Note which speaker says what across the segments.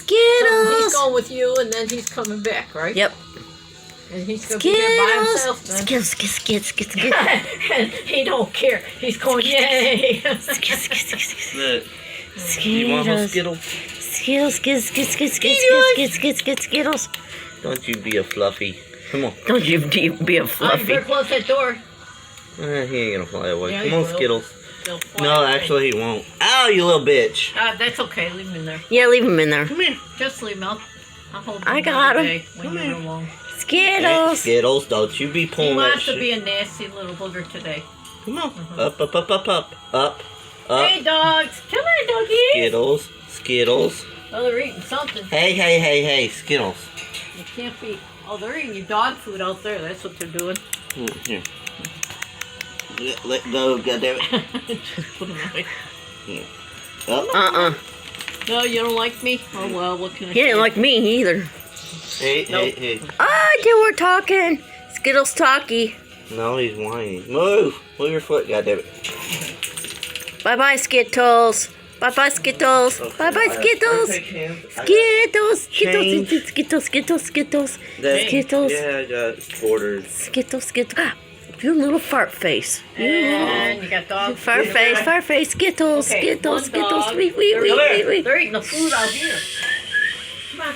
Speaker 1: Skittles.
Speaker 2: So he's going with you, and then he's coming back, right?
Speaker 1: Yep.
Speaker 2: And he's going to be there by himself then.
Speaker 1: Skittles, Skittles.
Speaker 2: And he don't care. He's going, yay!
Speaker 3: Look. You want a Skittle?
Speaker 1: Skittles.
Speaker 3: Don't you be a fluffy. Come on.
Speaker 1: Don't you be a
Speaker 2: I
Speaker 1: fluffy.
Speaker 2: better close that door.
Speaker 3: He ain't gonna fly away.
Speaker 2: Yeah,
Speaker 3: Come
Speaker 2: he
Speaker 3: on,
Speaker 2: will.
Speaker 3: Skittles.
Speaker 2: He'll fly
Speaker 3: No,
Speaker 2: away.
Speaker 3: actually he won't. Ow, you little bitch.
Speaker 2: That's okay. Leave him in there.
Speaker 1: Yeah, leave him in there.
Speaker 3: Come here.
Speaker 2: Just leave him. I'll hold him
Speaker 1: I got
Speaker 2: another
Speaker 1: him.
Speaker 2: day when
Speaker 3: Come
Speaker 2: you're
Speaker 3: here.
Speaker 2: alone.
Speaker 3: Hey,
Speaker 1: Skittles.
Speaker 3: Skittles, don't you be
Speaker 2: He
Speaker 3: pulling that
Speaker 2: wants to
Speaker 3: shit.
Speaker 2: be a nasty little booger today.
Speaker 3: Come on. Up. Up.
Speaker 2: Hey, dogs. Come here, doggies.
Speaker 3: Skittles.
Speaker 2: Oh, they're eating something.
Speaker 3: Hey, Skittles.
Speaker 2: You can't be... Oh, they're eating your dog food out there. That's what they're doing.
Speaker 3: Here. Let go, goddammit.
Speaker 2: Just put them away.
Speaker 3: Here. Up.
Speaker 2: No, you don't like me? Oh, well, what can I
Speaker 1: He
Speaker 2: say?
Speaker 1: didn't like me either.
Speaker 3: Hey.
Speaker 1: Ah, dude, we're talking. Skittles talkie.
Speaker 3: No, he's whining. Move your foot, goddammit.
Speaker 1: Bye-bye, Skittles. Bye-bye, Skittles. Bye-bye, Skittles. Skittles. Skittles.
Speaker 3: Yeah, I got quarters.
Speaker 1: Skittles. Ah, you little fart face.
Speaker 2: And you got dogs.
Speaker 1: Fart face. Skittles.
Speaker 2: Okay,
Speaker 1: Skittles.
Speaker 2: one dog.
Speaker 1: Wee.
Speaker 2: They're eating the food out here. Come on.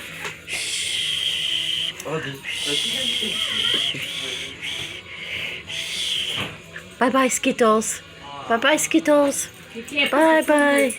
Speaker 1: Bye-bye, Skittles. Bye-bye, Skittles.
Speaker 2: You can't put the food
Speaker 1: Bye-bye.
Speaker 2: in.